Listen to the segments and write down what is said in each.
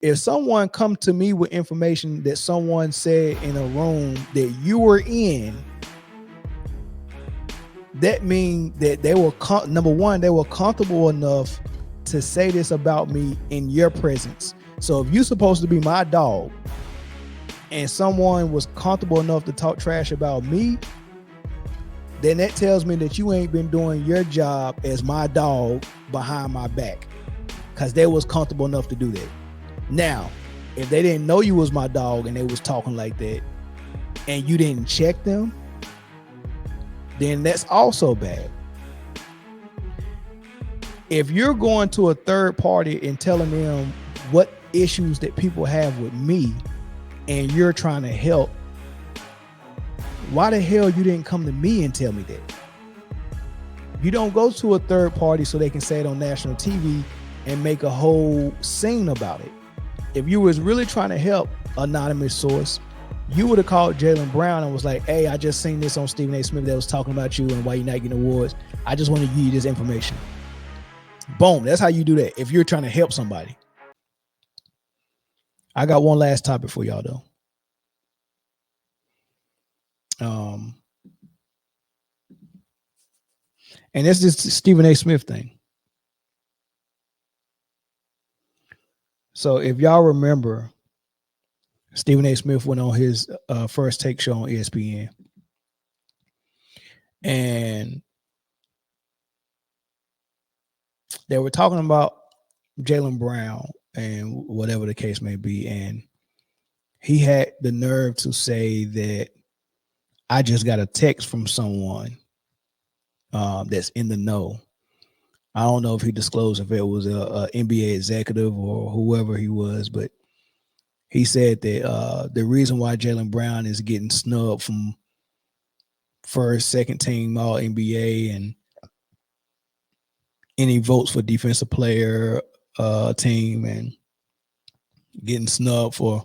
if someone come to me with information that someone said in a room that you were in, that means that they were number one, they were comfortable enough to say this about me in your presence. So if you're supposed to be my dog and someone was comfortable enough to talk trash about me, then that tells me that you ain't been doing your job as my dog behind my back, because they was comfortable enough to do that. Now, if they didn't know you was my dog and they was talking like that and you didn't check them, then that's also bad. If you're going to a third party and telling them what issues that people have with me and you're trying to help, why the hell you didn't come to me and tell me that? You don't go to a third party so they can say it on national TV and make a whole scene about it. If you was really trying to help anonymous source, you would have called Jaylen Brown and was like, hey, I just seen this on Stephen A. Smith that was talking about you and why you're not getting awards. I just want to give you this information. Boom. That's how you do that if you're trying to help somebody. I got one last topic for y'all, though. And it's this Stephen A. Smith thing. So if y'all remember, Stephen A. Smith went on his First Take show on ESPN. And they were talking about Jaylen Brown and whatever the case may be. And he had the nerve to say that I just got a text from someone that's in the know. I don't know if he disclosed if it was a NBA executive or whoever he was, but he said that the reason why Jaylen Brown is getting snubbed from first, second team All NBA and any votes for defensive player team and getting snubbed for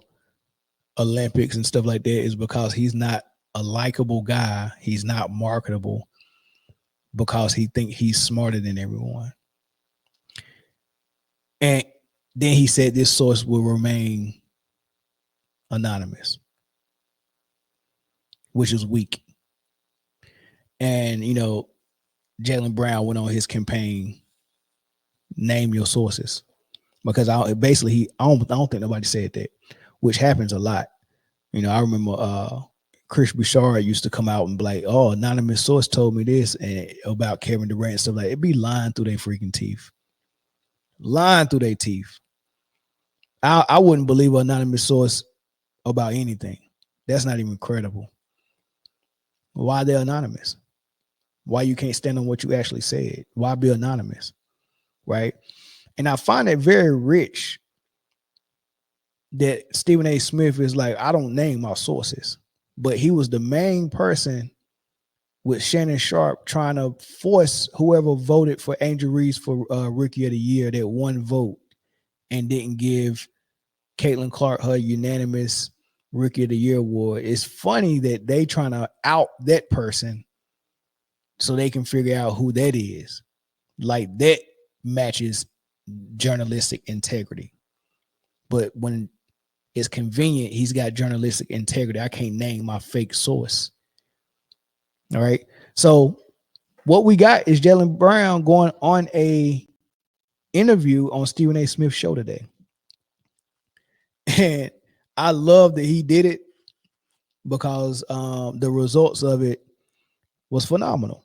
Olympics and stuff like that is because he's not a likable guy. He's not marketable because he think he's smarter than everyone. And then he said this source will remain anonymous, which is weak. And, you know, Jaylen Brown went on his campaign, name your sources, because I don't think nobody said that, which happens a lot. You know, I remember Chris Bouchard used to come out and be like, oh, anonymous source told me this and about Kevin Durant and stuff like that. It'd be lying through their freaking teeth. Lying through their teeth. I wouldn't believe an anonymous source about anything. That's not even credible. Why they're anonymous? Why you can't stand on what you actually said? Why be anonymous? Right? And I find it very rich that Stephen A. Smith is like, I don't name my sources, but he was the main person with Shannon Sharp trying to force whoever voted for Angel Reese for Rookie of the Year, that one vote, and didn't give Caitlin Clark her unanimous Rookie of the Year award. It's funny that they trying to out that person so they can figure out who that is. Like that matches journalistic integrity. But when it's convenient, he's got journalistic integrity. I can't name my fake source. All right. So what we got is Jaylen Brown going on a interview on Stephen A. Smith's show today. And I love that he did it because the results of it was phenomenal.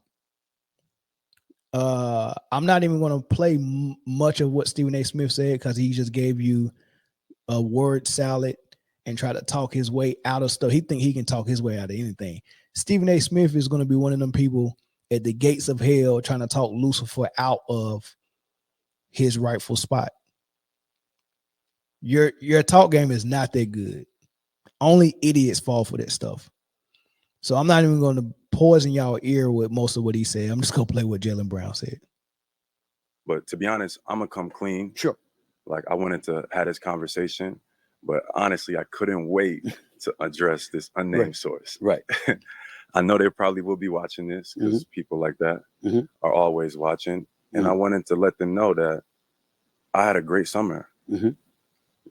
I'm not even going to play much of what Stephen A. Smith said because he just gave you a word salad and try to talk his way out of stuff. He think he can talk his way out of anything. Stephen A. Smith is going to be one of them people at the gates of hell trying to talk Lucifer out of his rightful spot. Your talk game is not that good. Only idiots fall for that stuff. So I'm not even going to poison y'all ear with most of what he said. I'm just going to play what Jaylen Brown said. But to be honest, I'm going to come clean. Sure. Like I wanted to have this conversation, but honestly, I couldn't wait to address this unnamed source. Right. I know they probably will be watching this because people like that are always watching. And I wanted to let them know that I had a great summer.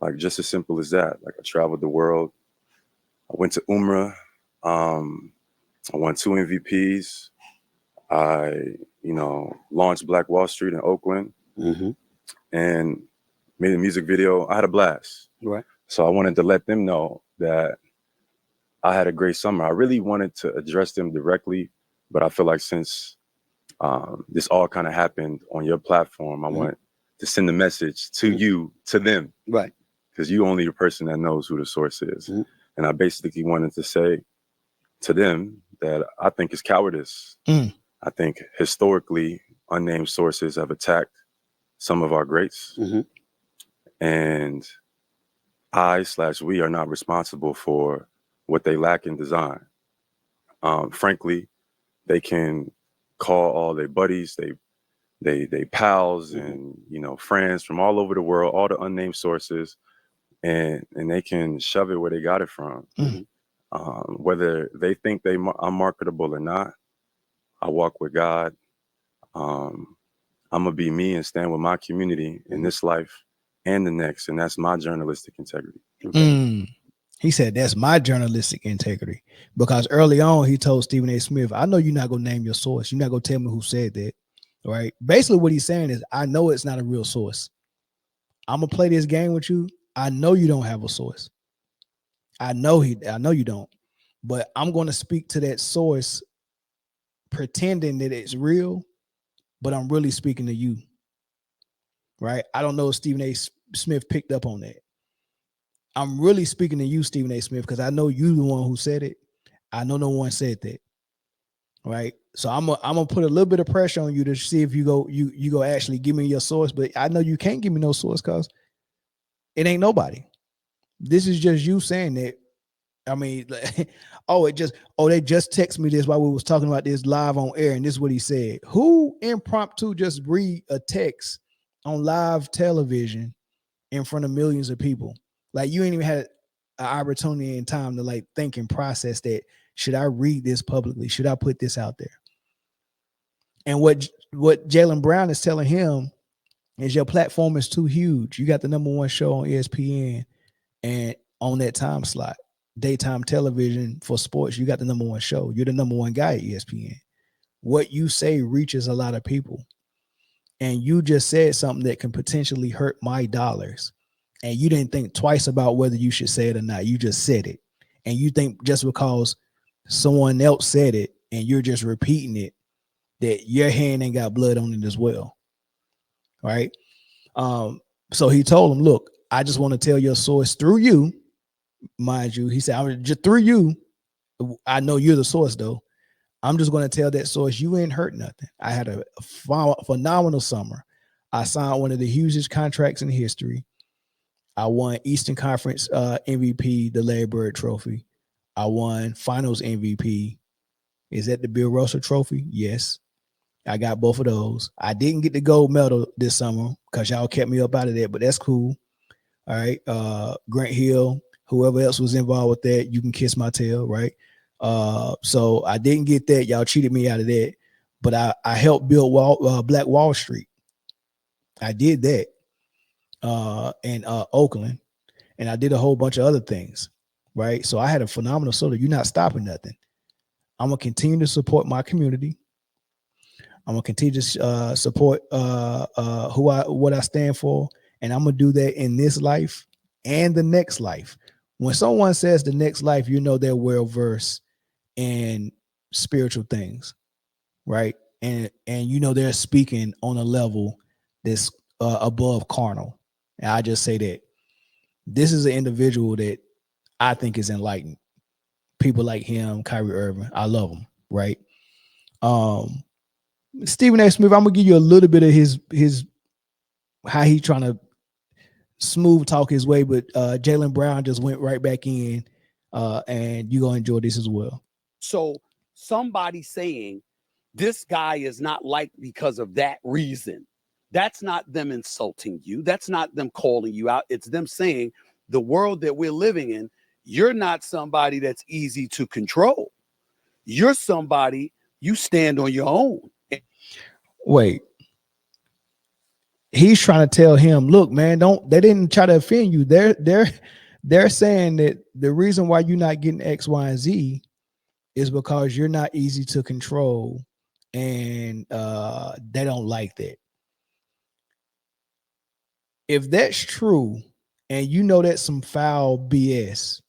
Like just as simple as that. Like I traveled the world. I went to Umrah. I won 2 MVPs. I, launched Black Wall Street in Oakland and made a music video. I had a blast. Right. So I wanted to let them know that I had a great summer. I really wanted to address them directly, but I feel like since this all kind of happened on your platform, I want to send the message to you, to them. Right. Because you only the person that knows who the source is. And I basically wanted to say to them that I think it's cowardice. I think historically unnamed sources have attacked some of our greats. And we are not responsible for what they lack in design. Frankly, they can call all their buddies, they pals and friends from all over the world, all the unnamed sources, and they can shove it where they got it from. Whether they think I'm marketable or not, I walk with God. I'm gonna be me and stand with my community in this life and the next, and that's my journalistic integrity. He said, that's my journalistic integrity. Because early on, he told Stephen A. Smith, I know you're not going to name your source. You're not going to tell me who said that. Right? Basically, what he's saying is, I know it's not a real source. I'm going to play this game with you. I know you don't have a source. I know you don't. But I'm going to speak to that source pretending that it's real, but I'm really speaking to you. Right? I don't know if Stephen A. Smith picked up on that. I'm really speaking to you, Stephen A. Smith, because I know you the one who said it. I know no one said that. Right. So I'm gonna put a little bit of pressure on you to see if you go actually give me your source. But I know you can't give me no source because it ain't nobody. This is just you saying that. I mean, they just text me this while we was talking about this live on air, and this is what he said. Who impromptu just read a text on live television in front of millions of people? Like, you ain't even had an opportunity and time to like think and process that. Should I read this publicly? Should I put this out there? And what Jaylen Brown is telling him is your platform is too huge. You got the #1 show on ESPN, and on that time slot, daytime television for sports, you got the #1 show. You're the #1 guy at ESPN. What you say reaches a lot of people. And you just said something that can potentially hurt my dollars. And you didn't think twice about whether you should say it or not. You just said it. And you think just because someone else said it and you're just repeating it, that your hand ain't got blood on it as well. Right? So he told him, look, I just want to tell your source through you, mind you. He said, I'm just through you. I know you're the source though. I'm just going to tell that source you ain't hurt nothing. I had a phenomenal summer. I signed one of the hugest contracts in history. I won Eastern Conference MVP, the Larry Bird Trophy. I won Finals MVP. Is that the Bill Russell Trophy? Yes. I got both of those. I didn't get the gold medal this summer because y'all kept me up out of that, but that's cool. All right. Grant Hill, whoever else was involved with that, you can kiss my tail, right? So I didn't get that. Y'all cheated me out of that. But I helped build Black Wall Street. I did that in Oakland. And I did a whole bunch of other things, right? So I had a phenomenal solo. You're not stopping nothing. I'm going to continue to support my community. I'm going to continue to support what I stand for. And I'm going to do that in this life and the next life. When someone says the next life, you know they're well-versed in spiritual things, right? And you know they're speaking on a level that's above carnal. And I just say that this is an individual that I think is enlightened. People like him, Kyrie Irving, I love him, right? Stephen A. Smith, I'm gonna give you a little bit of his how he trying to smooth talk his way, but Jaylen Brown just went right back in, and you're gonna enjoy this as well. So somebody saying this guy is not liked because of that reason, that's not them insulting you. That's not them calling you out. It's them saying the world that we're living in, you're not somebody that's easy to control. You're somebody, you stand on your own. Wait. he's trying to tell him, look, man, they didn't try to offend you. They're saying that the reason why you're not getting X, Y, and Z is because you're not easy to control, and they don't like that. If that's true, and you know that's some foul BS,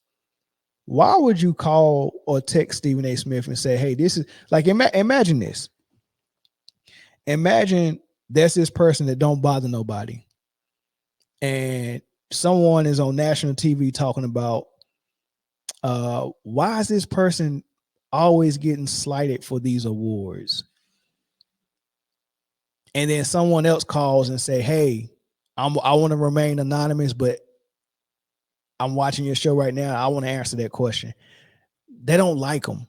why would you call or text Stephen A. Smith and say, hey, this is like, imagine this. Imagine there's this person that don't bother nobody, and someone is on national TV talking about why is this person always getting slighted for these awards? And then someone else calls and say, hey, I want to remain anonymous, but I'm watching your show right now. I want to answer that question. They don't like him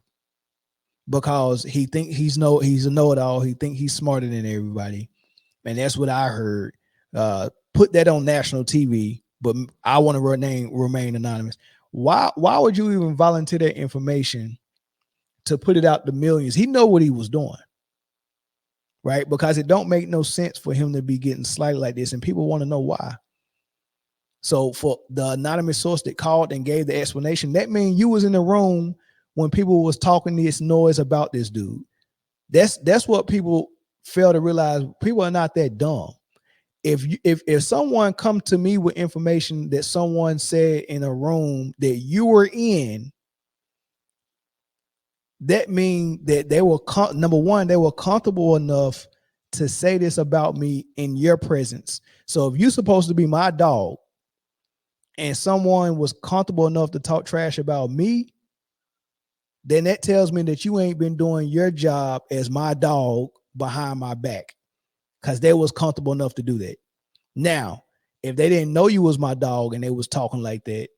because he think he's a know-it-all. He think he's smarter than everybody. And that's what I heard. Put that on national TV, but I want to remain anonymous. Why would you even volunteer that information to put it out to millions? He know what he was doing, right? Because it don't make no sense for him to be getting slighted like this, and people want to know why. So for the anonymous source that called and gave the explanation, that means you was in the room when people was talking this noise about this dude. That's what people fail to realize. People are not that dumb. If someone come to me with information that someone said in a room that you were in, that means that they were number one, they were comfortable enough to say this about me in your presence. So if you're supposed to be my dog and someone was comfortable enough to talk trash about me, then that tells me that you ain't been doing your job as my dog behind my back, because they was comfortable enough to do that. Now, if they didn't know you was my dog and they was talking like that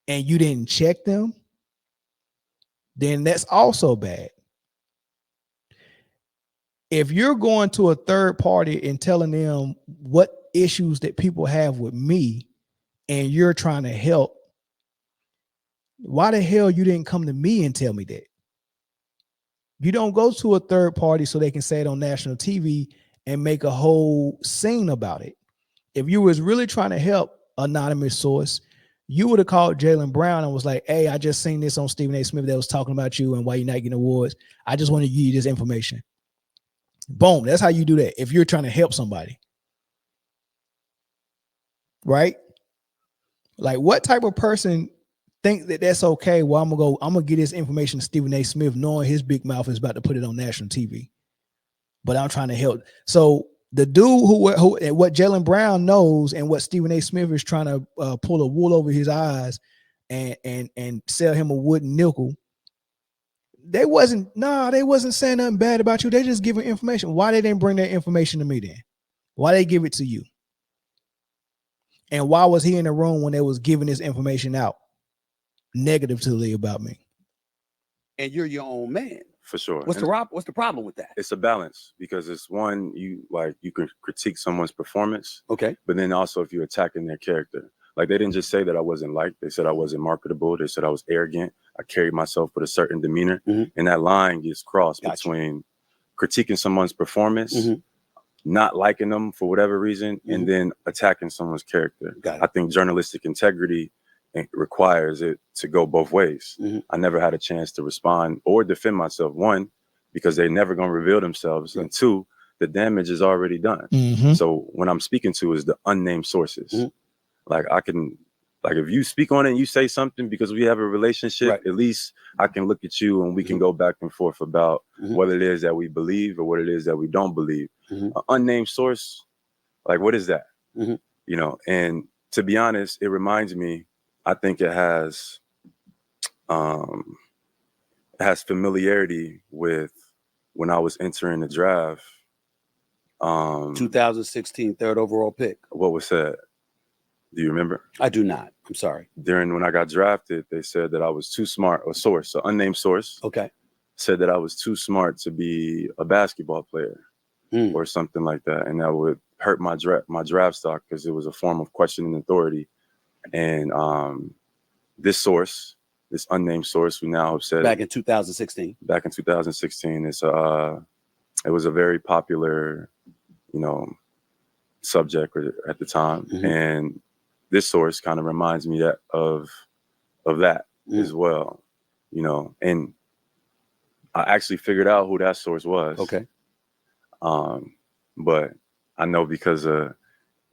and you didn't check them, then that's also bad. If you're going to a third party and telling them what issues that people have with me and you're trying to help, why the hell you didn't come to me and tell me that? You don't go to a third party so they can say it on national TV and make a whole scene about it. If you was really trying to help, anonymous source, you would have called Jaylen Brown and was like, hey, I just seen this on Stephen A. Smith that was talking about you and why you're not getting awards. I just want to give you this information. Boom. That's how you do that if you're trying to help somebody. Right? Like, what type of person think that that's okay? Well, I'm gonna get this information to Stephen A. Smith, knowing his big mouth is about to put it on national TV. But I'm trying to help. So the dude who what Jaylen Brown knows and what Stephen A. Smith is trying to pull a wool over his eyes and sell him a wooden nickel. They wasn't saying nothing bad about you. They just giving information. Why they didn't bring that information to me then? Why they give it to you? And why was he in the room when they was giving this information out negatively about me? And you're your own man. For sure. What's the problem with that? It's a balance, because it's one, you can critique someone's performance. Okay. But then also if you're attacking their character. Like, they didn't just say that I wasn't liked. They said I wasn't marketable. They said I was arrogant. I carried myself with a certain demeanor. Mm-hmm. And that line gets crossed between critiquing someone's performance, mm-hmm. not liking them for whatever reason, mm-hmm. and then attacking someone's character. I think journalistic integrity requires it to go both ways. Mm-hmm. I never had a chance to respond or defend myself. One, because they're never going to reveal themselves. Mm-hmm. And two, the damage is already done. Mm-hmm. So when I'm speaking to is the unnamed sources. Mm-hmm. Like, if you speak on it and you say something because we have a relationship, at least I can look at you and we mm-hmm. can go back and forth about mm-hmm. what it is that we believe or what it is that we don't believe. Mm-hmm. An unnamed source, like, what is that? Mm-hmm. And to be honest, it reminds me, I think it has familiarity with when I was entering the draft. 2016 third overall pick. What was said? Do you remember? I do not. I'm sorry. When I got drafted, they said that I was too smart. A source, an unnamed source. Okay. Said that I was too smart to be a basketball player or something like that. And that would hurt my draft stock because it was a form of questioning authority. And this source, this unnamed source, we now have said back in 2016. Back in 2016, it was a very popular, subject at the time. And this source kind of reminds me of that as well, you know. And I actually figured out who that source was. Okay. But I know because of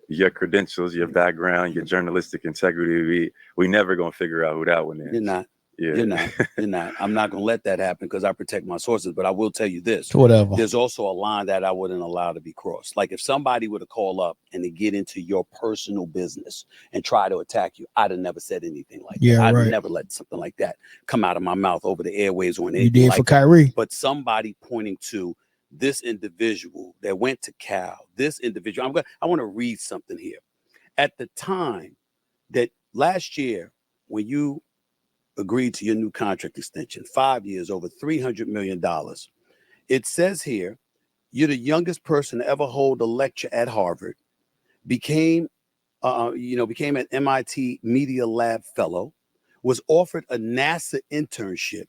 your credentials, your background, your journalistic integrity, we never gonna figure out who that one is. You're not. Yeah. You're not. You're not. I'm not gonna let that happen because I protect my sources. But I will tell you this: Whatever. there's also a line that I wouldn't allow to be crossed. Like if somebody were to call up and they get into your personal business and try to attack you, I'd have never said anything like that. I'd never let something like that come out of my mouth over the airwaves or anything. You did like for Kyrie. But somebody pointing to this individual that went to Cal, this individual. I want to read something here. At the time that last year, when you agreed to your new contract extension, 5 years, over $300 million, it says here, you're the youngest person to ever hold a lecture at Harvard, became an MIT Media Lab fellow, was offered a NASA internship,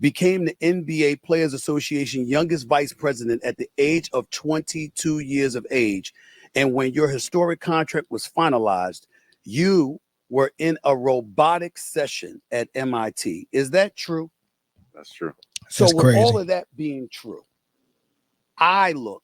became the NBA Players Association youngest vice president at the age of 22 years of age. And when your historic contract was finalized, you were in a robotics session at MIT. Is that true? That's true. So That's with crazy. all of that being true, I look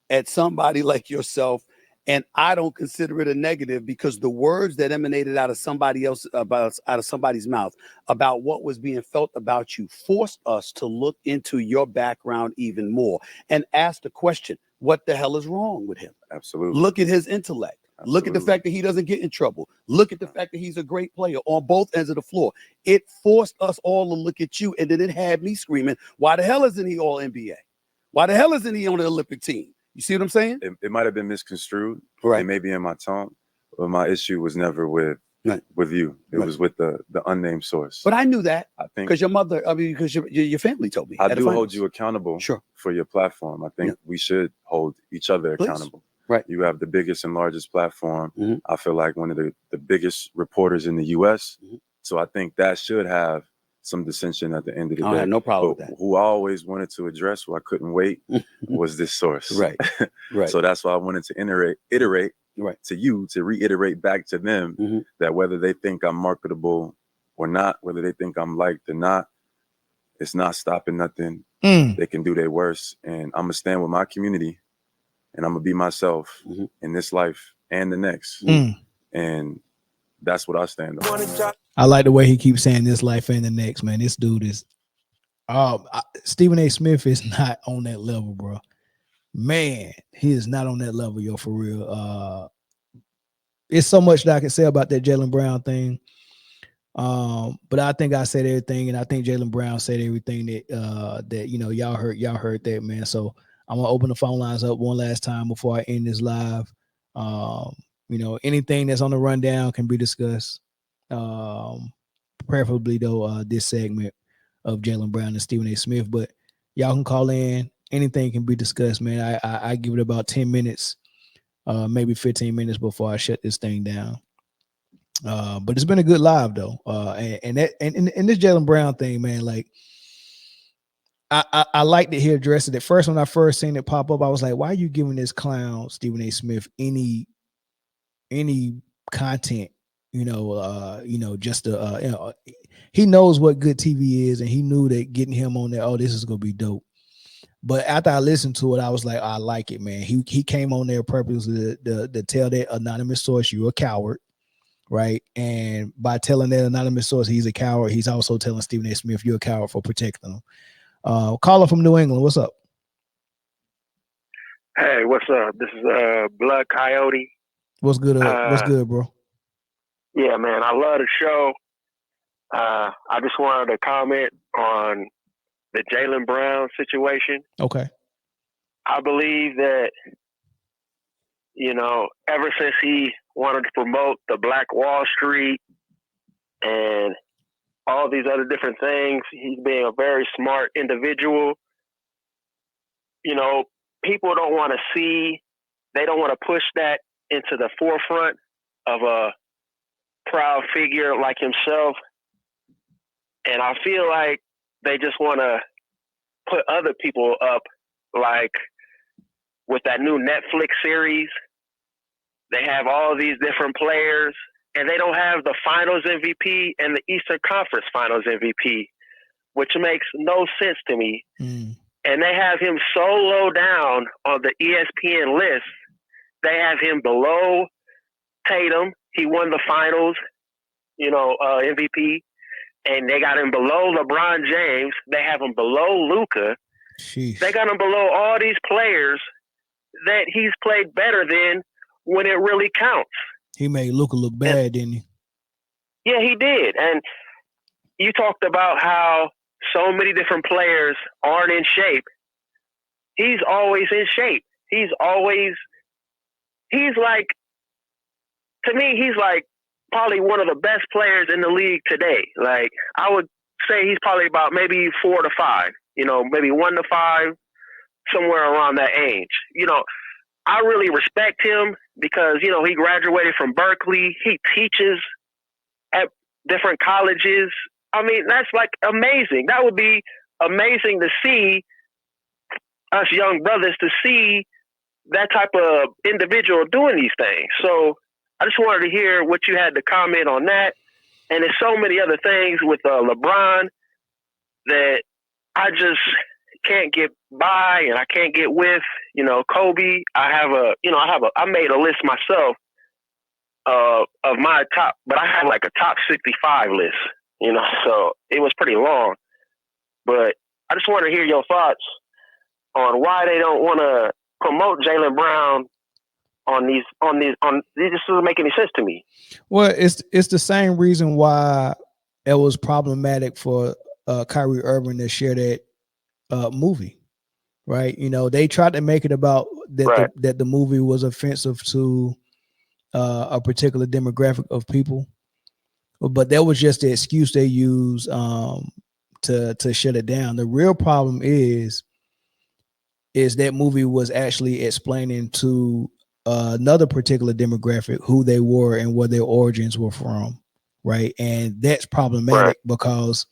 at somebody like yourself and I don't consider it a negative because the words that emanated out of somebody else, out of somebody's mouth about what was being felt about you forced us to look into your background even more and ask the question, what the hell is wrong with him? Absolutely. Look at his intellect. Absolutely. Look at the fact that he doesn't get in trouble. Look at the fact that he's a great player on both ends of the floor. It forced us all to look at you, and then it had me screaming, why the hell isn't he all NBA? Why the hell isn't he on the Olympic team? You see what I'm saying? It might have been misconstrued. Right. It may be in my tone, but my issue was never with you. It was with the unnamed source. But I knew that. I think because your mother, because your family told me. I do hold you accountable for your platform. I think we should hold each other accountable. Right. You have the biggest and largest platform. I feel like one of the biggest reporters in the US. So I think that should have some dissension at the end of the day. I have no problem with that. Who I always wanted to address, who I couldn't wait, was this source. Right. Right. So that's why I wanted to iterate to you, to reiterate back to them that whether they think I'm marketable or not, whether they think I'm liked or not, it's not stopping nothing. They can do their worst. And I'm going to stand with my community and I'm going to be myself in this life and the next. And that's what I stand on. I like the way he keeps saying this life and the next, man. This dude is, Stephen A. Smith is not on that level, bro. Man, he is not on that level, yo, for real. It's so much that I can say about that Jaylen Brown thing. But I think I said everything, and I think Jaylen Brown said everything that y'all heard that, man. So I'm gonna open the phone lines up one last time before I end this live. Anything that's on the rundown can be discussed. Preferably though, this segment of Jaylen Brown and Stephen A. Smith, but y'all can call in. Anything can be discussed, man. I give it about 10 minutes, maybe 15 minutes before I shut this thing down. But it's been a good live though. And this Jaylen Brown thing, man, like I like to hear address it. At first, when I first seen it pop up, I was like, why are you giving this clown Stephen A. Smith any content? He knows what good TV is, and he knew that getting him on there, oh, this is gonna be dope. But after I listened to it, I was like, I like it, man. He came on there purposely to tell that anonymous source you're a coward, right? And by telling that anonymous source he's a coward, he's also telling Stephen A. Smith you're a coward for protecting him. Caller from New England, what's up? Hey, what's up? This is Blood Coyote. What's good? What's good, bro? Yeah, man, I love the show. I just wanted to comment on the Jaylen Brown situation. Okay. I believe that, ever since he wanted to promote the Black Wall Street and all these other different things, he's being a very smart individual. People don't want to see, they don't want to push that into the forefront of a proud figure like himself. And I feel like they just want to put other people up, like with that new Netflix series They have all these different players, and they don't have the Finals MVP and the Eastern Conference Finals MVP, which makes no sense to me. And they have him so low down on the ESPN list. They have him below Tatum. He won the Finals, MVP. And they got him below LeBron James. They have him below Luka. They got him below all these players that he's played better than when it really counts. He made Luka look bad, didn't he? Yeah, he did. And you talked about how so many different players aren't in shape. He's always in shape. He's like, to me, he's like probably one of the best players in the league today. Like, I would say he's probably about maybe 4 to 5, maybe 1 to 5, somewhere around that age. I really respect him because, he graduated from Berkeley. He teaches at different colleges. I mean, that's like amazing. That would be amazing to see us young brothers, to see that type of individual doing these things. So I just wanted to hear what you had to comment on that. And there's so many other things with LeBron that I just can't get by and I can't get with. Kobe, I made a list myself of my top, but I had like a top 65 list, so it was pretty long. But I just want to hear your thoughts on why they don't want to promote Jaylen Brown on these. This doesn't make any sense to me. Well, it's the same reason why it was problematic for Kyrie Irving to share that movie, right? They tried to make it about that, right. that the movie was offensive to a particular demographic of people, but that was just the excuse they used to shut it down. The real problem is that movie was actually explaining to another particular demographic who they were and where their origins were from, right? And that's problematic because,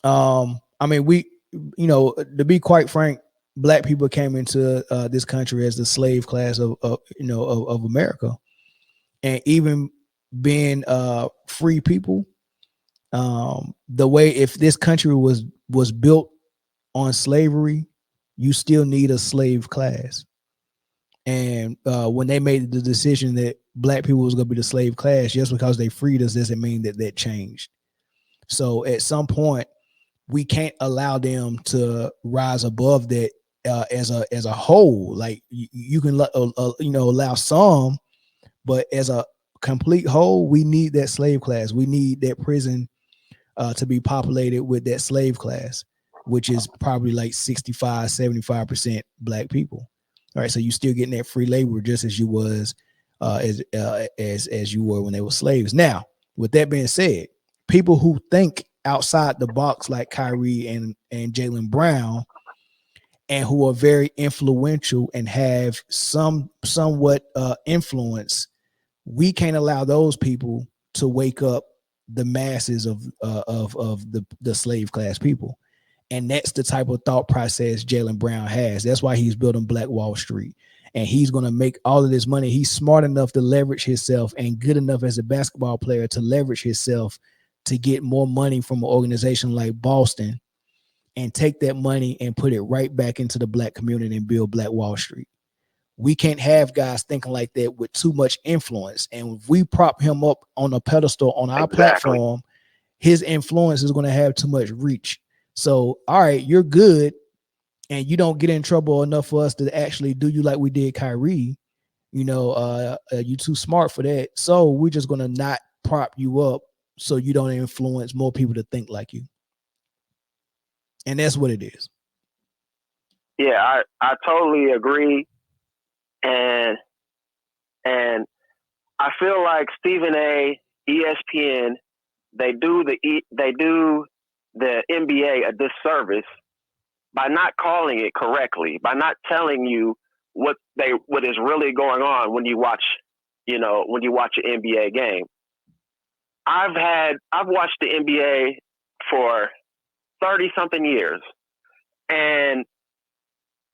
I mean, to be quite frank, Black people came into this country as the slave class of America, and even being free people, the way if this country was built on slavery, you still need a slave class. And when they made the decision that Black people was going to be the slave class, just because they freed us doesn't mean that changed. So at some point, we can't allow them to rise above that as a whole. Like you can allow some, but as a complete whole, we need that slave class. We need that prison to be populated with that slave class, which is probably like 65-75% Black people. All right, so you still getting that free labor just as you was as you were when they were slaves. Now, with that being said, people who think outside the box like Kyrie and Jaylen Brown, and who are very influential and have somewhat influence, we can't allow those people to wake up the masses of the slave class people. And that's the type of thought process Jaylen Brown has. That's why he's building Black Wall Street. And he's going to make all of this money. He's smart enough to leverage himself and good enough as a basketball player to leverage himself to get more money from an organization like Boston and take that money and put it right back into the Black community and build Black Wall Street. We can't have guys thinking like that with too much influence. And if we prop him up on a pedestal on our platform, his influence is going to have too much reach. So, all right, you're good, and you don't get in trouble enough for us to actually do you like we did Kyrie. You too smart for that. So we're just going to not prop you up so you don't influence more people to think like you. And that's what it is. Yeah, I totally agree. And I feel like Stephen A., ESPN, they do the NBA a disservice by not calling it correctly, by not telling you what is really going on when you watch an NBA game. I've watched the NBA for 30 something years, and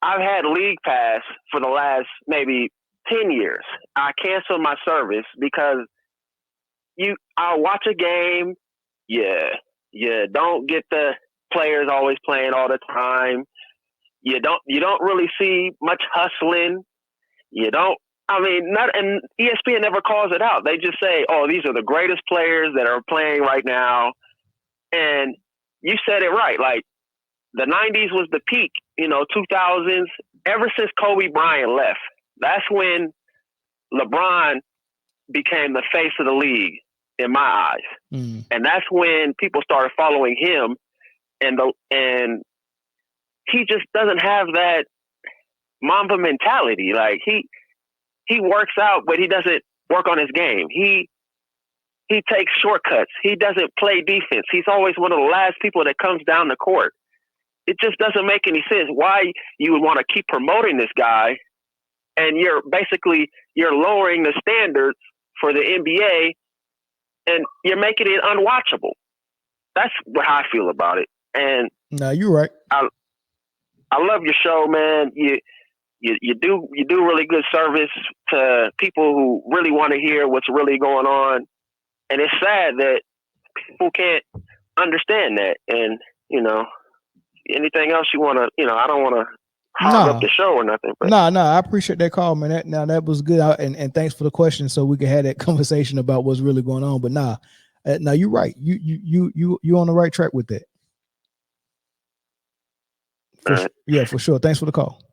I've had League Pass for the last maybe 10 years, I canceled my service because I'll watch a game. You don't get the players always playing all the time. You don't really see much hustling. And ESPN never calls it out. They just say, oh, these are the greatest players that are playing right now. And you said it right. Like, the 90s was the peak, 2000s. Ever since Kobe Bryant left, that's when LeBron became the face of the league in my eyes. And that's when people started following him. And he just doesn't have that Mamba mentality. Like, he works out, but he doesn't work on his game. He takes shortcuts. He doesn't play defense. He's always one of the last people that comes down the court. It just doesn't make any sense why you would want to keep promoting this guy, and you're lowering the standards for the NBA, and you're making it unwatchable. That's how I feel about it. And no, you're right. I love your show, man. You do really good service to people who really want to hear what's really going on. And it's sad that people can't understand that. And, anything else you want to, I don't want to hog up the show or nothing. But. No, I appreciate that call, man. That was good. And thanks for the question, so we could have that conversation about what's really going on. But no, you're right. You on the right track with that. Yeah, for sure. Thanks for the call.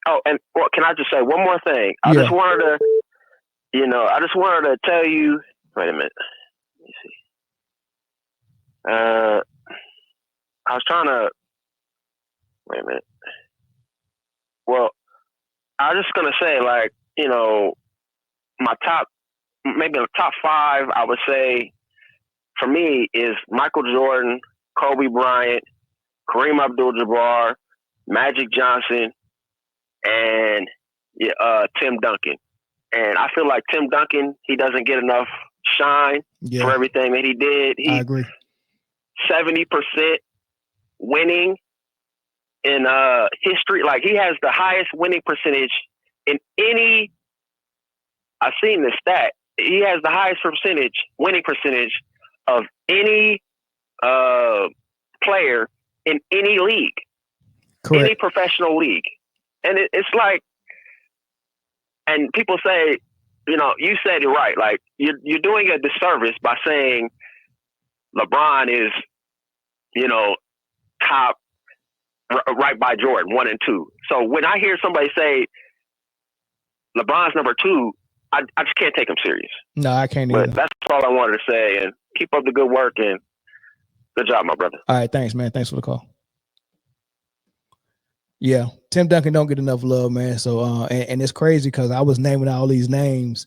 Oh, and can I just say one more thing? I just wanted to tell you. Wait a minute. Let me see. I was trying to. Wait a minute. Well, I was just gonna say, like, my maybe the top 5, I would say, for me, is Michael Jordan, Kobe Bryant, Kareem Abdul-Jabbar, Magic Johnson, and Tim Duncan. And I feel like Tim Duncan, he doesn't get enough shine for everything that he did. I agree. 70% winning in history. Like, he has the highest winning percentage in any. I've seen this stat. He has the highest winning percentage of any player in any league. Correct. Any professional league. And it's like, and people say, you said it right. Like, you're doing a disservice by saying LeBron is, top right by Jordan, 1 and 2. So when I hear somebody say LeBron's number 2, I just can't take him serious. No, I can't either. But that's all I wanted to say. And keep up the good work, and good job, my brother. All right, thanks, man. Thanks for the call. Yeah, Tim Duncan don't get enough love, man. So, and it's crazy because I was naming all these names,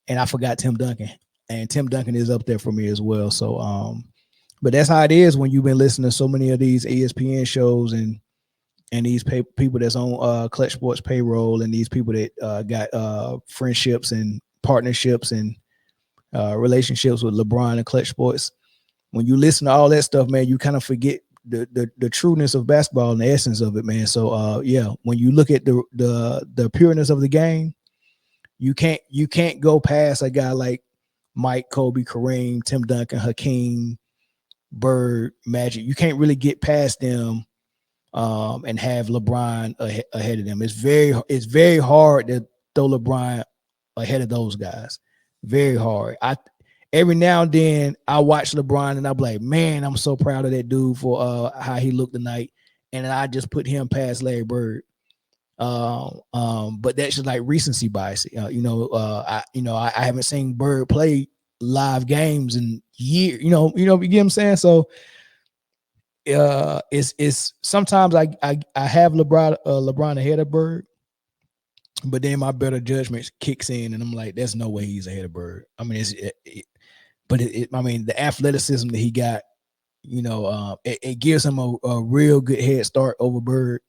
and I forgot Tim Duncan. And Tim Duncan is up there for me as well. So, but that's how it is when you've been listening to so many of these ESPN shows and these people that's on Clutch Sports payroll, and these people that got friendships and partnerships and relationships with LeBron and Clutch Sports. When you listen to all that stuff, man, you kind of forget the trueness of basketball and the essence of it, man. So when you look at the pureness of the game, you can't go past a guy like Mike, Kobe, Kareem, Tim Duncan, Hakeem, Bird, Magic. You can't really get past them and have LeBron ahead of them. It's very hard to throw LeBron ahead of those guys. Very hard. Every now and then I watch LeBron and I'm like, man, I'm so proud of that dude for how he looked tonight. And I just put him past Larry Bird. But that's just like recency bias. I haven't seen Bird play live games in years. You get what I'm saying? So it's sometimes I have LeBron ahead of Bird, but then my better judgment kicks in and I'm like, there's no way he's ahead of Bird. I mean, the athleticism that he got, it gives him a real good head start over Bird.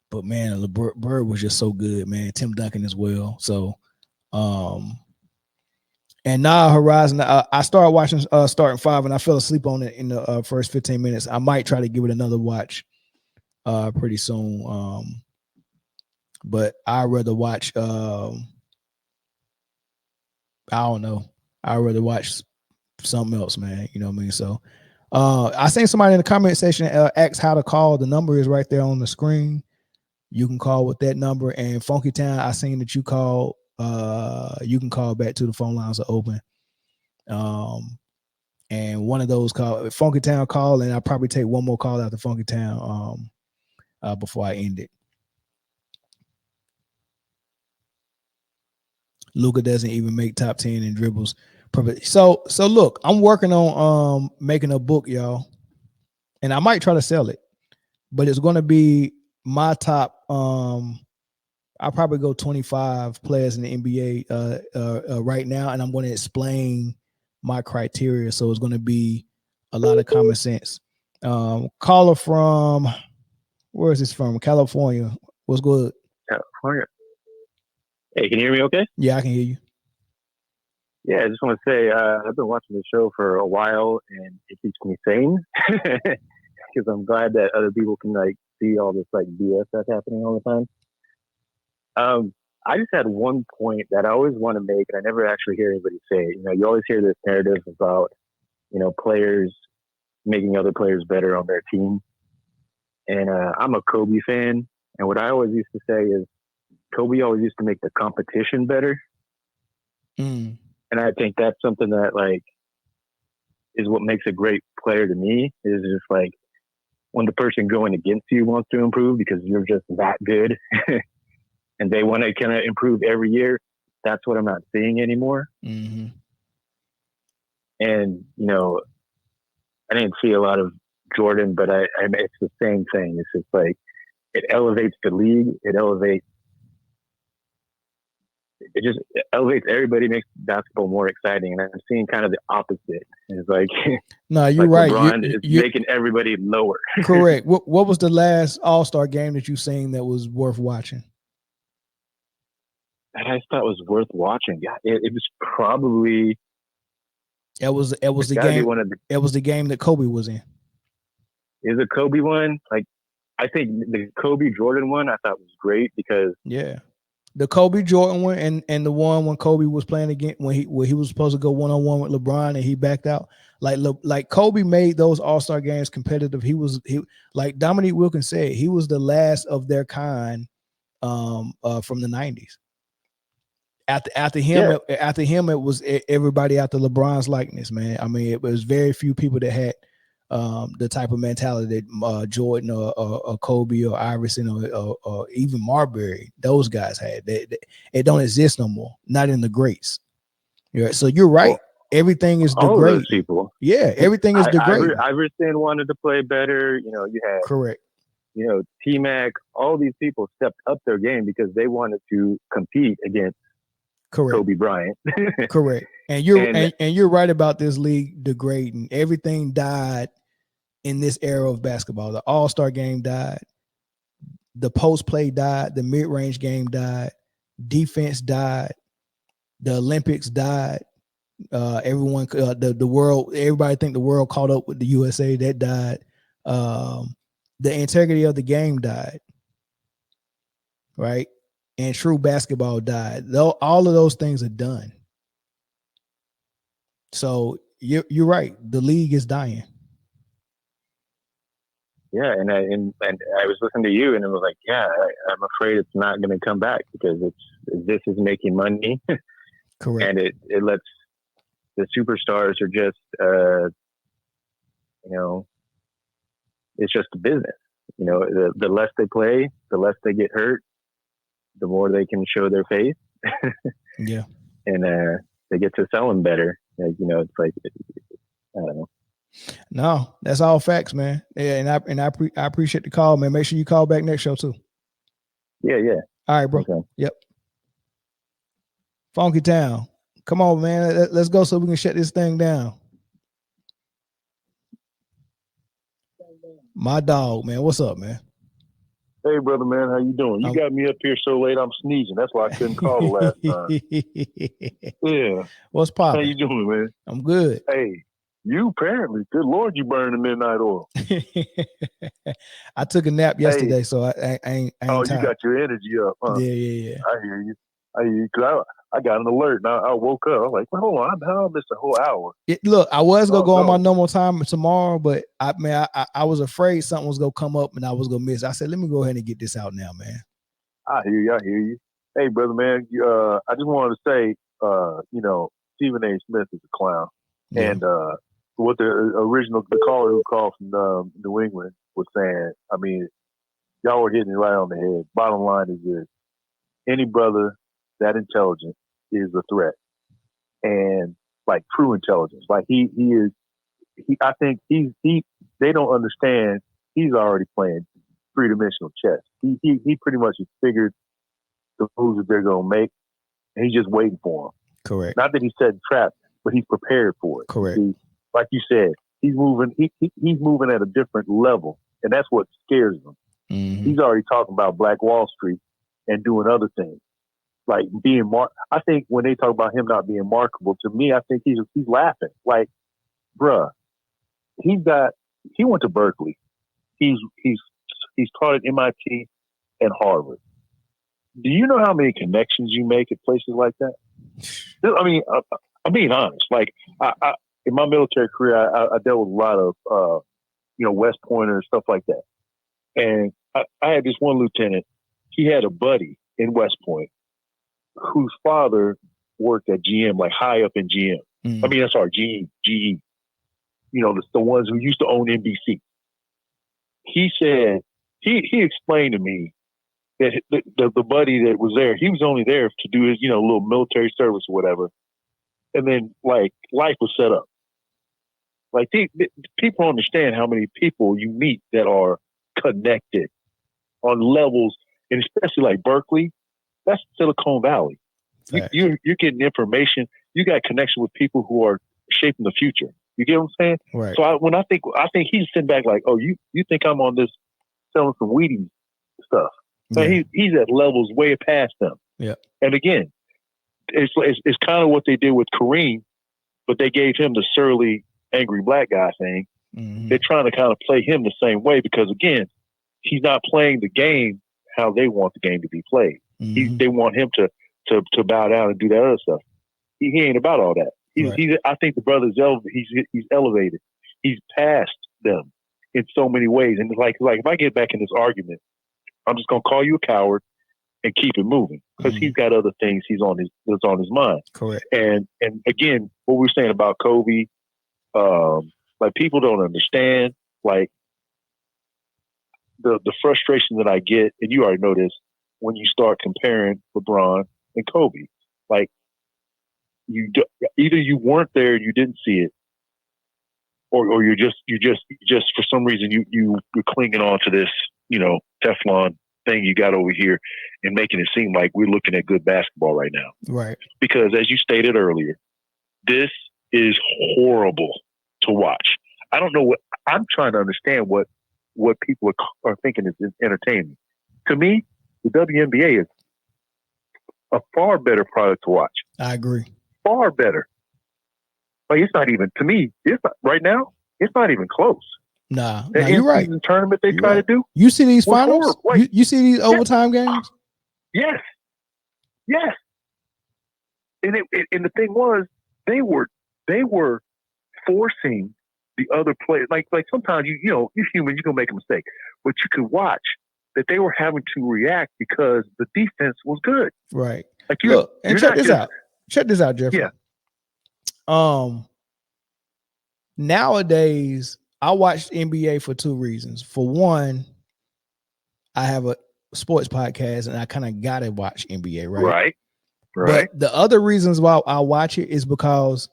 But man, Bird was just so good, man. Tim Duncan as well. So, and now Horizon, I started watching starting 5, and I fell asleep on it in the first 15 minutes. I might try to give it another watch pretty soon. but I'd rather watch. I don't know. I'd rather watch something else, man. You know what I mean? So, I seen somebody in the comment section ask how to call. The number is right there on the screen. You can call with that number. And Funky Town, I seen that you called. You can call back to the phone lines are open. And one of those call Funky Town call, and I'll probably take one more call after Funky Town before I end it. Luka doesn't even make top 10 in dribbles. So look, I'm working on making a book, y'all, and I might try to sell it, but it's going to be my top. I'll probably go 25 players in the NBA right now, and I'm going to explain my criteria. So it's going to be a lot of common sense. Caller from, where is this from? California. What's good? California. Hey, can you hear me okay? Yeah, I can hear you. Yeah, I just want to say I've been watching the show for a while, and it keeps me sane because I'm glad that other people can like see all this like BS that's happening all the time. I just had one point that I always want to make, and I never actually hear anybody say it. You know, you always hear this narrative about, you know, players making other players better on their team. And I'm a Kobe fan, and what I always used to say is Kobe always used to make the competition better. Mm. And I think that's something that like is what makes a great player to me, is just like when the person going against you wants to improve because you're just that good and they want to kind of improve every year. That's what I'm not seeing anymore. Mm-hmm. And, you know, I didn't see a lot of Jordan, but I it's the same thing. It's just like, it elevates the league. It just elevates everybody, makes basketball more exciting. And I'm seeing kind of the opposite. It's like, no, you're like right. LeBron is making everybody lower. Correct. What was the last All-Star game that you seen that was worth watching? That I thought was worth watching. Yeah, it was probably. It was the game. It was the game that Kobe was in. Is a Kobe one? Like, I think the Kobe Jordan one I thought was great because the Kobe Jordan one and the one when Kobe was playing again when he was supposed to go one-on-one with LeBron and he backed out. Like Kobe made those All-Star games competitive. He like Dominique Wilkins said, he was the last of their kind from the 90s. After him, it was everybody after LeBron's likeness, man. I mean, it was very few people that had the type of mentality that Jordan or Kobe or Iverson or even Marbury, those guys had. It don't exist no more. Not in the greats. Yeah, so you're right. Well, everything is degrading. All of those people. Yeah, everything is degrading. Iverson wanted to play better. You know, you had correct. You know, T-Mac. All these people stepped up their game because they wanted to compete against. Correct. Kobe Bryant. Correct. And you're right about this league degrading. Everything died in this era of basketball. The All-Star game died. The post play died. The mid-range game died. Defense died. The Olympics died. Everyone, the world, everybody think the world caught up with the USA. That died. The integrity of the game died. Right. And true basketball died. Though all of those things are done. So you're right. The league is dying. Yeah, and I was listening to you, and it was like, yeah, I'm afraid it's not going to come back because this is making money. Correct. And it lets the superstars are just, you know, it's just a business. You know, the less they play, the less they get hurt, the more they can show their face. Yeah. And they get to sell them better. Like, you know, it's like, I don't know. No, that's all facts, man. Yeah, and I appreciate the call, man. Make sure you call back next show too. Yeah. All right, bro. Okay. Yep. Funky Town. Come on, man. Let's go so we can shut this thing down. My dog, man. What's up, man? Hey, brother, man. How you doing? You got me up here so late, I'm sneezing. That's why I couldn't call the last time. Yeah. What's poppin'? How you doing, man? I'm good. Hey, You apparently, good Lord, you burn the midnight oil. I took a nap yesterday, so I ain't Oh, tired. you got your energy up, huh? Yeah. I hear you. Cause I got an alert. Now I woke up. I was like, well, hold on, I missed a whole hour. Look, I was gonna go on my normal time tomorrow, but I was afraid something was gonna come up and I was gonna miss. I said, let me go ahead and get this out now, man. I hear you. Hey, brother, man. I just wanted to say, Stephen A. Smith is a clown, and what the caller who called from New England was saying. I mean, y'all were hitting it right on the head. Bottom line is this: any brother that intelligent is a threat, and like true intelligence. Like he is. I think they don't understand. He's already playing three-dimensional chess. He pretty much has figured the moves that they're gonna make, and he's just waiting for them. Correct. Not that he's setting traps, but he's prepared for it. Correct. Like you said, he's moving. He's moving at a different level, and that's what scares him. Mm-hmm. He's already talking about Black Wall Street and doing other things, like being I think when they talk about him not being marketable, to me, I think he's laughing. Like, bruh, he went to Berkeley. He's taught at MIT and Harvard. Do you know how many connections you make at places like that? I mean, I'm being honest. Like, I in my military career, I dealt with a lot of, West Pointers, stuff like that. And I had this one lieutenant. He had a buddy in West Point whose father worked at GM, like high up in GM. Mm-hmm. I mean, sorry, GE. The ones who used to own NBC. He said, he explained to me that the buddy that was there, he was only there to do his, little military service or whatever. And then, like, life was set up. Like, people don't understand how many people you meet that are connected on levels, and especially like Berkeley, that's Silicon Valley. You're getting information. You got connection with people who are shaping the future. You get what I'm saying? Right. So I think he's sitting back like, oh, you think I'm on this selling some Wheaties stuff? Man, he's at levels way past them. Yeah. And again, it's kind of what they did with Kareem, but they gave him the surly, angry black guy thing. Mm-hmm. They're trying to kind of play him the same way because again, he's not playing the game how they want the game to be played. Mm-hmm. They want him to bow down and do that other stuff. He ain't about all that. I think the brother's he's elevated. He's past them in so many ways. And like if I get back in this argument, I'm just gonna call you a coward and keep it moving because he's got other things that's on his mind. Correct. And again, what we were saying about Kobe, like people don't understand like the frustration that I get, and you already know this when you start comparing LeBron and Kobe, like. Either you weren't there and you didn't see it, or you're just for some reason you're clinging on to this Teflon thing you got over here and making it seem like we're looking at good basketball right now. Right. Because as you stated earlier, this is horrible to watch. I don't know what I'm trying to understand what people are thinking is entertaining. To me, the WNBA is a far better product to watch. I agree. Far better. Like it's not even to me. It's not, right now. It's not even close. Nah, you're right. Tournament they try to do. You see these finals? You see these overtime games? Yes. And the thing was, they were forcing the other players. Like sometimes you're human. You're gonna make a mistake, but you could watch that they were having to react because the defense was good. Right. Like look and check this out. Check this out, Jeffrey. Yeah. Nowadays, I watch NBA for two reasons. For one, I have a sports podcast and I kind of gotta watch NBA, right? Right. But the other reasons why I watch it is because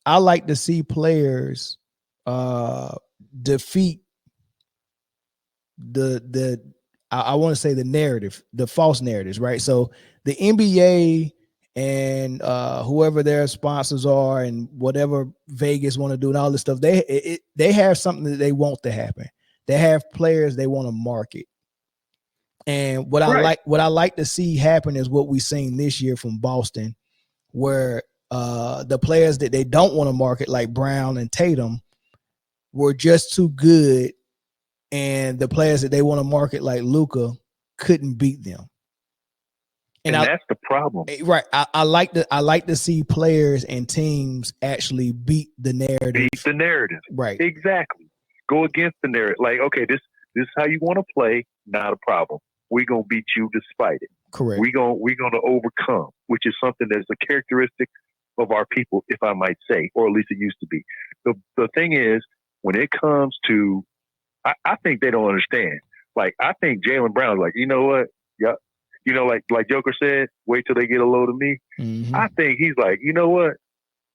I like to see players defeat I want to say the narrative, the false narratives, right? So the NBA and whoever their sponsors are and whatever Vegas want to do and all this stuff, they have something that they want to happen. They have players they want to market. And what I like to see happen is what we've seen this year from Boston, where the players that they don't want to market, like Brown and Tatum, were just too good, and the players that they want to market, like Luka, couldn't beat them. And that's the problem, right? I like to see players and teams actually beat the narrative. Right? Exactly. Go against the narrative. Like, okay, this is how you want to play. Not a problem. We're gonna beat you despite it. Correct. We're gonna overcome, which is something that's a characteristic of our people, if I might say, or at least it used to be. The thing is, when it comes to, I think they don't understand. Like, I think Jaylen Brown's like, you know what? Yeah. You know, like Joker said, wait till they get a load of me. Mm-hmm. I think he's like, you know what?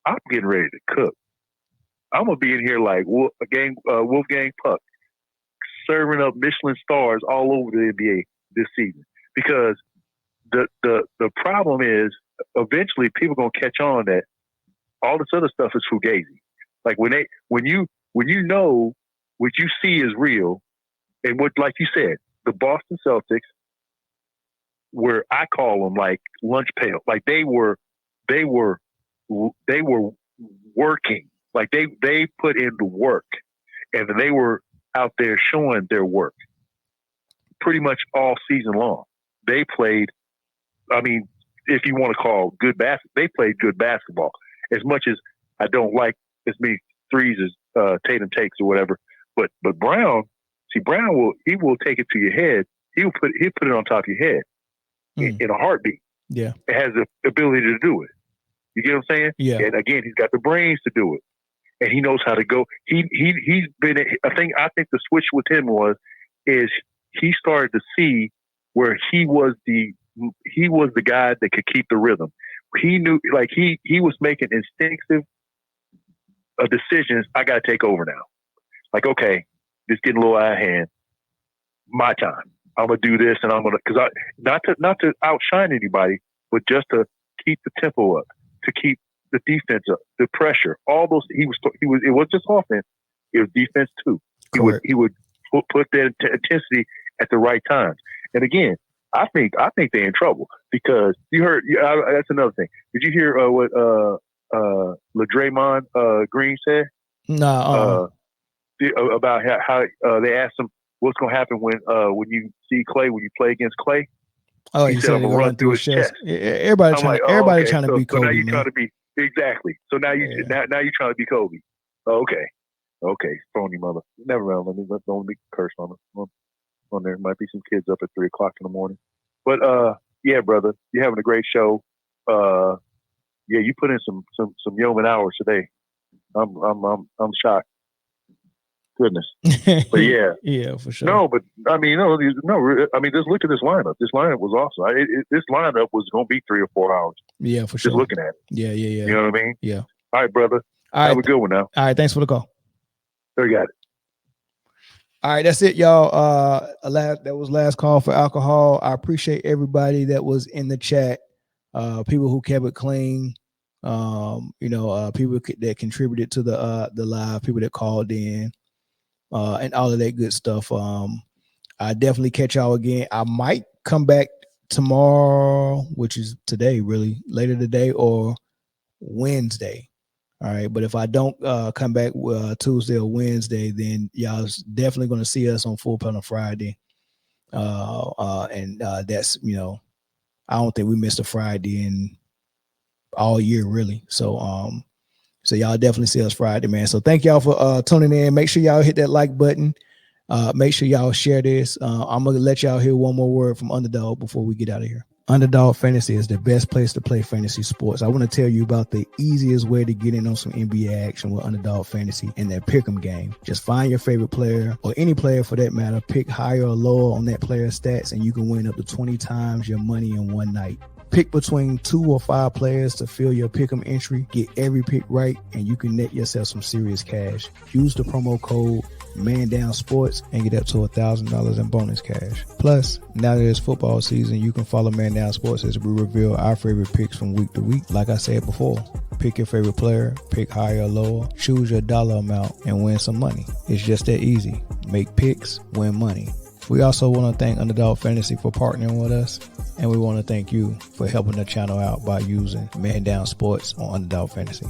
I'm getting ready to cook. I'm going to be in here like Wolfgang Puck, serving up Michelin stars all over the NBA this season. Because the problem is, eventually people are going to catch on that all this other stuff is fugazi. Like when you know what you see is real, and what, like you said, the Boston Celtics, where I call them like lunch pail, like they were working, like they put in the work, and they were out there showing their work pretty much all season long. They played, I mean, if you want to call good basketball, they played good basketball. As much as I don't like as many threes as Tatum takes or whatever, but Brown will take it to your head. He'll put it on top of your head in a heartbeat. Yeah, it has the ability to do it. You get what I'm saying? Yeah. And again, he's got the brains to do it, and he knows how to go. He's been. I think the switch with him is he started to see where he was the guy that could keep the rhythm. He knew, like he was making instinctive decisions. I got to take over now. Like, okay, this getting a little out of hand. My time. I'm gonna do this, and I'm gonna, because not to outshine anybody, but just to keep the tempo up, to keep the defense up, the pressure, all those. He was. It was just offense. It was defense too. He would put that intensity at the right times. And again, I think they're in trouble because you heard. That's another thing. Did you hear what LaDraymond Green said? No. About how they asked him what's going to happen when you see Clay, when you play against Clay. Oh, he said I'm gonna run through his chest. Everybody trying to be Kobe. So now you're trying to be exactly. So now you're trying to be Kobe. Okay, phony mother. Never mind. Don't be cursed on there. Might be some kids up at 3:00 in the morning. But yeah, brother, you're having a great show. Yeah, you put in some yeoman hours today. I'm shocked. Goodness, but yeah, for sure. No, but I mean, no. I mean, just look at this lineup. This lineup was awesome. This lineup was going to be 3 or 4 hours. Yeah, for sure. Just looking at it. Yeah. You know what I mean? Yeah. All right, brother. Have a good one now. All right, thanks for the call. There you got it. All right, that's it, y'all. That was last call for alcohol. I appreciate everybody that was in the chat. People who kept it clean. People that contributed to the live. People that called in. And all of that good stuff. I definitely catch y'all again. I might come back tomorrow, which is today, really later today or Wednesday. All right, but if I don't come back Tuesday or Wednesday, then y'all definitely going to see us on Full Panel Friday. And that's I don't think we missed a Friday in all year, really. So y'all definitely see us Friday, man. So thank y'all for tuning in. Make sure y'all hit that like button. Make sure y'all share this. I'm going to let y'all hear one more word from Underdog before we get out of here. Underdog Fantasy is the best place to play fantasy sports. I want to tell you about the easiest way to get in on some NBA action with Underdog Fantasy and their pick'em game. Just find your favorite player or any player for that matter, pick higher or lower on that player's stats, and you can win up to 20 times your money in one night. Pick between 2 or 5 players to fill your pick'em entry. Get every pick right, and you can net yourself some serious cash. Use the promo code mandownsports and get up to $1,000 in bonus cash. Plus, now that it's football season, you can follow Man Down Sports as we reveal our favorite picks from week to week. Like I said before, pick your favorite player, pick higher or lower, choose your dollar amount, and win some money. It's just that easy. Make picks, win money. We also want to thank Underdog Fantasy for partnering with us. And we want to thank you for helping the channel out by using Man Down Sports on Underdog Fantasy.